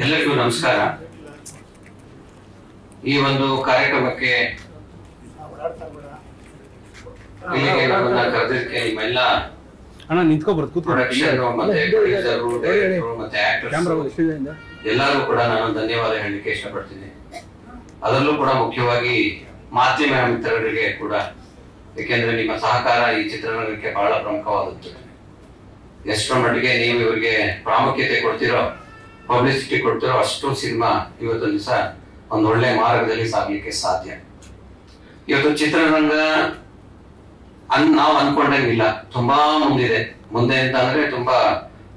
ಎಲ್ಲರಿಗೂ ನಮಸ್ಕಾರ. ಈ ಒಂದು ಕಾರ್ಯಕ್ರಮಕ್ಕೆ ಇಲ್ಲಿಗೆ ನಮ್ಮನ್ನ ಕರೆದಿದ್ದಕ್ಕೆ ನಿಮ್ಮೆಲ್ಲ ಪ್ರೊಡಕ್ಷನ್ ಮತ್ತೆ ಪ್ರೊಡ್ಯೂಸರು, ಡೈರೆಕ್ಟರು ಮತ್ತೆ ಆಕ್ಟರ್ಸ್ ಎಲ್ಲರೂ ಕೂಡ ನಾನು ಧನ್ಯವಾದ ಹೇಳಲಿಕ್ಕೆ ಇಷ್ಟಪಡ್ತೀನಿ. ಅದರಲ್ಲೂ ಕೂಡ ಮುಖ್ಯವಾಗಿ ಮಾಧ್ಯಮ ಮಿತ್ರರಿಗೆ ಕೂಡ, ಯಾಕೆಂದ್ರೆ ನಿಮ್ಮ ಸಹಕಾರ ಈ ಚಿತ್ರರಂಗಕ್ಕೆ ಬಹಳ ಪ್ರಮುಖವಾದದ್ದು. ಎಷ್ಟರ ಮಟ್ಟಿಗೆ ನೀವು ಇವರಿಗೆ ಪ್ರಾಮುಖ್ಯತೆ ಕೊಡ್ತಿರೋ, ಪಬ್ಲಿಸಿಟಿ ಕೊಡ್ತಿರೋ, ಅಷ್ಟು ಸಿನಿಮಾ ಇವತ್ತೊಂದು ದಿವಸ ಒಂದು ಒಳ್ಳೆ ಮಾರ್ಗದಲ್ಲಿ ಸಾಗಲಿಕ್ಕೆ ಸಾಧ್ಯ. ಇವತ್ತು ಚಿತ್ರರಂಗ ನಾವು ಅನ್ಕೊಂಡಂಗಿಲ್ಲ, ತುಂಬಾ ಮುಂದಿದೆ. ಮುಂದೆ ಅಂತ ಅಂದ್ರೆ ತುಂಬಾ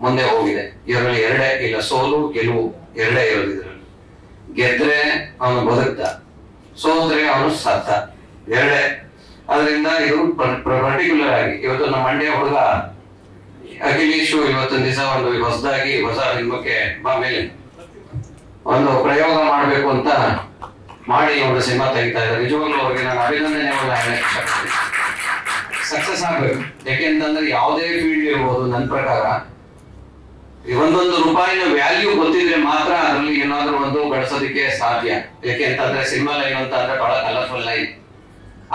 ಮುಂದೆ ಹೋಗಿದೆ. ಇದರಲ್ಲಿ ಎರಡೇ ಇಲ್ಲ, ಸೋಲು ಗೆಲುವು ಎರಡೇ ಇರೋದು. ಇದರಲ್ಲಿ ಗೆದ್ರೆ ಅವನು ಬದುಕ್ತ, ಸೋತ್ರೆ ಅವನು ಸತ್ತ, ಎರಡೇ. ಅದರಿಂದ ಇದು ಪರ್ಟಿಕ್ಯುಲರ್ ಆಗಿ ಇವತ್ತು ನಮ್ಮ ಮಂಡ್ಯ ಹುಡುಗ ಅಖಿಲೇಶು ಇವತ್ತೊಂದು ದಿವಸ ಒಂದು ಹೊಸದಾಗಿ ಹೊಸ ಫಿಲ್ಮಕ್ಕೆ ಮೇಲೆ ಒಂದು ಪ್ರಯೋಗ ಮಾಡಬೇಕು ಅಂತ ಮಾಡಿ ಒಂದು ಸಿನಿಮಾ ತೆಗಿತಾ ಇದ್ದಾರೆ. ನಿಜವಾಗ್ಲೂ ಅವ್ರಿಗೆ ನಾನು ಅಭಿನಂದನೆಗಳನ್ನ ಹೇಳಕ್ ಇಷ್ಟಪಡ್ತೀನಿ. ಸಕ್ಸಸ್ ಆಗ್ಬೇಕು. ಯಾಕೆಂತಂದ್ರೆ ಯಾವುದೇ ಫೀಲ್ಡ್ ಇರ್ಬೋದು, ನನ್ನ ಪ್ರಕಾರ ಒಂದೊಂದು ರೂಪಾಯಿನ ವ್ಯಾಲ್ಯೂ ಗೊತ್ತಿದ್ರೆ ಮಾತ್ರ ಅದರಲ್ಲಿ ಏನಾದ್ರೂ ಒಂದು ಗಳಿಸೋದಕ್ಕೆ ಸಾಧ್ಯ. ಯಾಕೆ ಅಂತಂದ್ರೆ ಸಿನಿಮಾ ಲೈನ್ ಅಂತ ಅಂದ್ರೆ ಬಹಳ ಕಲರ್ಫುಲ್ ಲೈನ್.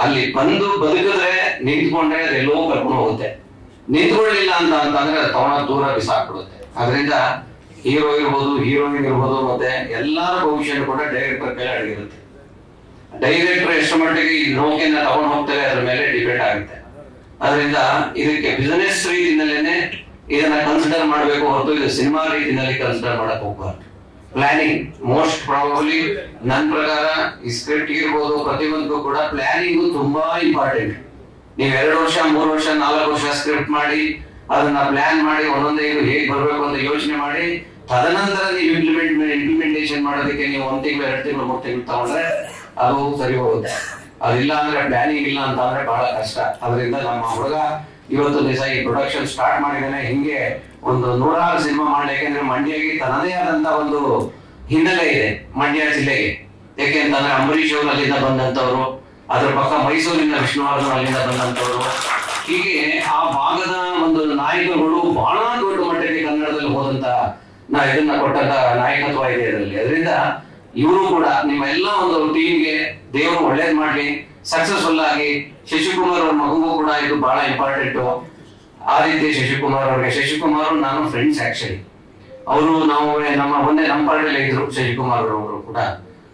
ಅಲ್ಲಿ ಬಂದು ಬದುಕಿದ್ರೆ, ನಿಂತ್ಕೊಂಡ್ರೆ ಅದೆಲ್ಲೋ ಕರ್ಕೊಂಡು ಹೋಗುತ್ತೆ. ನಿಂತ್ಕೊಳ್ಳಿಲ್ಲ ಅಂತ ಅಂತಂದ್ರೆ ಅದು ತಗೊಂಡ ದೂರ ಬಿಸಾಕ್ಬಿಡುತ್ತೆ. ಅದರಿಂದ ಹೀರೋ ಇರ್ಬೋದು, ಹೀರೋಯಿನ್ ಇರ್ಬೋದು, ಮತ್ತೆ ಎಲ್ಲರ ಭವಿಷ್ಯ ಕೂಡ ಡೈರೆಕ್ಟರ್ ಕೈಲಿ ಅಡಗಿರುತ್ತೆ. ಡೈರೆಕ್ಟರ್ ಎಷ್ಟು ಮಟ್ಟಿಗೆ ಈ ನೌಕೆನ ತಗೊಂಡು ಹೋಗ್ತಾರೆ ಅದ್ರ ಮೇಲೆ ಡಿಪೆಂಡ್ ಆಗುತ್ತೆ. ಅದರಿಂದ ಇದಕ್ಕೆ ಬಿಸಿನೆಸ್ ರೀತಿನಲ್ಲೇನೆ ಇದನ್ನ ಕನ್ಸಿಡರ್ ಮಾಡಬೇಕು ಹೊರತು ಇದು ಸಿನಿಮಾ ರೀತಿನಲ್ಲಿ ಕನ್ಸಿಡರ್ ಮಾಡಕ್ ಹೋಗ್ಬಾರ್ದು. ಪ್ಲಾನಿಂಗ್ ಮೋಸ್ಟ್ ಪ್ರಾಬಬ್ಲಿ ನನ್ನ ಪ್ರಕಾರ ಈ ಸ್ಕ್ರಿಪ್ಟ್ ಇರ್ಬೋದು, ಪ್ರತಿಯೊಂದು ಕೂಡ ಪ್ಲಾನಿಂಗ್ ತುಂಬಾ ಇಂಪಾರ್ಟೆಂಟ್. ನೀವು 2 ವರ್ಷ 3 ವರ್ಷ 4 ವರ್ಷ ಸ್ಕ್ರಿಪ್ಟ್ ಮಾಡಿ ಅದನ್ನ ಪ್ಲಾನ್ ಮಾಡಿ ಒಂದೊಂದೇ ಇದು ಹೇಗೆ ಬರ್ಬೇಕು ಅಂತ ಯೋಚನೆ ಮಾಡಿ ತದನಂತರ ನೀವು ಇಂಪ್ಲಿಮೆಂಟೇಷನ್ ಮಾಡೋದಕ್ಕೆ ನೀವು 1 ತಿಂಗಳು 2 ತಿಂಗಳು 3 ತಿಂಗಳು ತಗೊಂಡ್ರೆ ಅದು ಸರಿ ಹೋಗುತ್ತೆ. ಅದಿಲ್ಲ ಅಂದ್ರೆ ಪ್ಲಾನಿಂಗ್ ಇಲ್ಲ ಅಂತ ಅಂದ್ರೆ ಬಹಳ ಕಷ್ಟ. ಅದರಿಂದ ನಮ್ಮ ಹುಡುಗ ಇವತ್ತು ದಿವಸ ಈ ಪ್ರೊಡಕ್ಷನ್ ಸ್ಟಾರ್ಟ್ ಮಾಡಿದಾನೆ. ಹಿಂಗೆ ಒಂದು 106 ಸಿನಿಮಾ ಮಾಡಲಿ. ಯಾಕೆಂದ್ರೆ ಮಂಡ್ಯಗೆ ತನ್ನದೇ ಆದಂತ ಒಂದು ಹಿನ್ನೆಲೆ ಇದೆ ಮಂಡ್ಯ ಜಿಲ್ಲೆಗೆ. ಯಾಕೆ ಅಂತಂದ್ರೆ ಅಂಬರೀಶ್ ಅವರು ಅಲ್ಲಿಂದ ಬಂದಂತವ್ರು, ಅದ್ರ ಪಕ್ಕ ಮೈಸೂರಿನ ವಿಷ್ಣುವರ್ಧನ್ ಅಲ್ಲಿಂದ ಬಂದಂತವ್ರು, ಹೀಗೆ ಆ ಭಾಗದ ಒಂದು ನಾಯಕರುಗಳು ಬಹಳ ದೊಡ್ಡ ಮಟ್ಟಕ್ಕೆ ಕನ್ನಡದಲ್ಲಿ ಹೋದಂತ ಇದನ್ನ ಕೊಟ್ಟಂತ ನಾಯಕತ್ವ ಇದೆ ಇದರಲ್ಲಿ. ಅದರಿಂದ ಇವರು ಕೂಡ ನಿಮ್ಮ ಎಲ್ಲ ಒಂದು ಟೀಮ್ಗೆ ದೇವರು ಒಳ್ಳೇದ್ ಮಾಡ್ಲಿ, ಸಕ್ಸಸ್ಫುಲ್ ಆಗಿ. ಶಶಿಕುಮಾರ್ ಅವ್ರ ಮಗುಗೂ ಕೂಡ ಇದು ಬಹಳ ಇಂಪಾರ್ಟೆಂಟ್. ಆ ರೀತಿ ಶಶಿಕುಮಾರ್ ಅವ್ರಿಗೆ, ಶಶಿಕುಮಾರ್ ನಾನು ಫ್ರೆಂಡ್ಸ್ ಆಕ್ಚುಲಿ. ಅವರು ನಾವು ಮೊನ್ನೆ ನಮ್ಮ ಪಾರ್ಟಿಯಲ್ಲಿ ಇದ್ರು. ಶಶಿಕುಮಾರ್ ಅವರು ಕೂಡ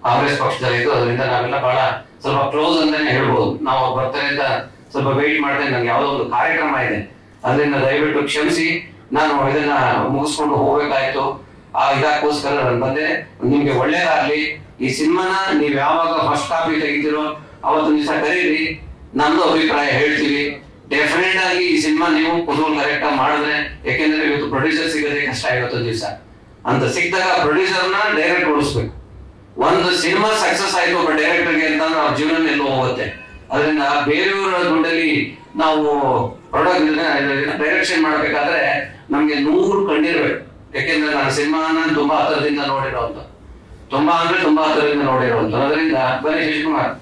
ಕಾಂಗ್ರೆಸ್ ಪಕ್ಷದಲ್ಲಿ ಇದ್ದು. ಅದರಿಂದ ನಾವೆಲ್ಲ ಬಹಳ ಸ್ವಲ್ಪ ಕ್ಲೋಸ್ ಅಂತಾನೆ ಹೇಳ್ಬೋದು. ನಾವು ಬರ್ತಾರೆ ಅಂತ ಸ್ವಲ್ಪ ವೆಯ್ಟ್ ಮಾಡ್ತೇನೆ. ನಂಗೆ ಯಾವುದೋ ಒಂದು ಕಾರ್ಯಕ್ರಮ ಇದೆ, ಅದರಿಂದ ದಯವಿಟ್ಟು ಕ್ಷಮಿಸಿ. ನಾನು ಇದನ್ನ ಮುಗಿಸ್ಕೊಂಡು ಹೋಗ್ಬೇಕಾಯ್ತು. ಇದಕ್ಕೋಸ್ಕರ ನಾನು ಬಂದೆ. ನಿಮ್ಗೆ ಒಳ್ಳೇದಾಗ್ಲಿ. ಈ ಸಿನಿಮಾನ ನೀವ್ ಯಾವಾಗ ಫಸ್ಟ್ ಕಾಪಿ ತೆಗಿತೀರೋ ಅವತ್ತೊಂದು ದಿವಸ ಕರೀರಿ, ನಮ್ದು ಅಭಿಪ್ರಾಯ ಹೇಳ್ತೀವಿ. ಡೆಫಿನೆಟ್ ಆಗಿ ಈ ಸಿನಿಮಾ ನೀವು ಕುತೂಹಲ ಕರೆಕ್ಟ್ ಆಗಿ ಮಾಡಿದ್ರೆ, ಯಾಕೆಂದ್ರೆ ಇವತ್ತು ಪ್ರೊಡ್ಯೂಸರ್ ಸಿಗೋದೇ ಕಷ್ಟ. ಇವತ್ತೊಂದು ದಿವಸ ಅಂತ ಸಿಕ್ಕಿದಾಗ ಪ್ರೊಡ್ಯೂಸರ್ನ ಡೈರೆಕ್ಟ್ ಓಡಿಸ್ಬೇಕು. ಒಂದು ಸಿನಿಮಾ ಸಕ್ಸಸ್ ಆಯ್ತು ಒಬ್ಬ ಡೈರೆಕ್ಟರ್ಗೆ ಅಂತಂದ್ರೆ ಅವ್ರ ಜೀವನ ಎಲ್ಲೋ ಹೋಗುತ್ತೆ. ಅದರಿಂದ ಬೇರೆಯವರ ದುಡ್ಡಲ್ಲಿ ನಾವು ಡೈರೆಕ್ಷನ್ ಮಾಡ್ಬೇಕಾದ್ರೆ ನಮ್ಗೆ 100 ಕಂಡಿರ್ಬೇಕು. ಯಾಕೆಂದ್ರೆ ನಾನು ಸಿನಿಮಾನ ತುಂಬಾ ಹತ್ತಿರದಿಂದ ನೋಡಿರೋಂತ, ತುಂಬಾ ಹತ್ತಿರದಿಂದ ನೋಡಿರೋಂತ. ಅದರಿಂದ ಬನ್ನಿ ಶಶಿಕುಮಾರ್,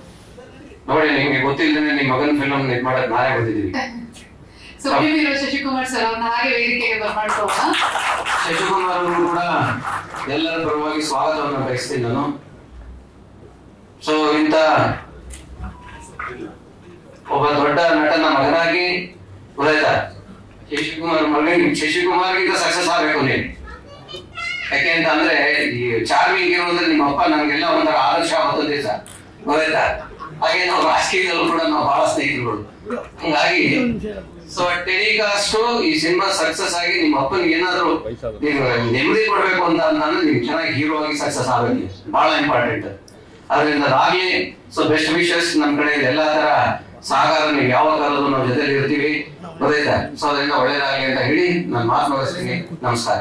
ನೋಡಿ ನಿಮ್ಗೆ ಗೊತ್ತಿಲ್ಲದೇನೆ ನಿಮ್ ಮಗನ ಫಿಲ್ಮ್ ಇದು ಮಾಡಕ್ ನಾನೇ ಬಂದಿದ್ದೀವಿ. ಶಶಿಕುಮಾರ್ ಸರ್ ಅವ್ರನ್ನ ಹಾಗೆ ವೇದಿಕೆಗೆ ಬರ್ಮಾಡ್ಕೊಳ್ಳೋಣ. ಶಶಿಕುಮಾರ್ ಅವರು ಕೂಡ ಎಲ್ಲರ ಪರವಾಗಿ ಸ್ವಾಗತವನ್ನು ಬಯಸ್ತೀನಿ ನಾನು. ಸೊ ಇಂತ ಒಬ್ಬ ದೊಡ್ಡ ನಟನ ಮಗನಾಗಿ ಗೊತ್ತಾಯ್ತಾ, ಶಶಿಕುಮಾರ್ಗಿಂತ ಸಕ್ಸಸ್ ಆಗ್ಬೇಕು ನೀನು. ಯಾಕೆ ಅಂತ ಅಂದ್ರೆ ಈ ಚಾರ್ಮಿಂಗ್ ಇರೋದ್ರೆ ನಿಮ್ಮ ಅಪ್ಪ ನಮ್ಗೆಲ್ಲ ಒಂಥರ ಆದರ್ಶ ಅವತ್ತು ದಿವಸ ಗೊತ್ತಾಯ್ತಾ. ಹಾಗೆ ನಾವು ರಾಜಕೀಯದಲ್ಲೂ ಕೂಡ ನಾವು ಬಹಳ ಸ್ನೇಹಿತರುಗಳು. ಹಂಗಾಗಿ ಸೊ ಟೆಲಿಕಾಸ್ಟ್ ಈ ಸಿನಿಮಾ ಸಕ್ಸಸ್ ಆಗಿ ನಿಮ್ಮ ಅಪ್ಪನಿಗೆ ಏನಾದ್ರು ನೀವು ನೆಮ್ಮದಿ ಕೊಡ್ಬೇಕು ಅಂತ ಅಂದ್ರೆ ನೀವು ಚೆನ್ನಾಗಿ ಹೀರೋ ಆಗಿ ಸಕ್ಸಸ್ ಆಗಬೇಕು, ಬಹಳ ಇಂಪಾರ್ಟೆಂಟ್. ಅದರಿಂದ ಅದಾಗ್ಲಿ. ಸೊ ಬೆಸ್ಟ್ ವಿಶಸ್ ನಮ್ ಕಡೆ ಎಲ್ಲಾ ತರ ಸಹಕಾರ ನೀವು ಯಾವಾಗ ನಾವು ಜೊತೆಲಿ ಇರ್ತೀವಿ ಗೊತ್ತಾಯ್ತಾ. ಸೊ ಅದರಿಂದ ಒಳ್ಳೇದಾಗ್ಲಿ ಅಂತ ಹೇಳಿ ನಾನು ಮಾತು ಮುಗಿಸ್ತೀನಿ. ನಮಸ್ಕಾರ.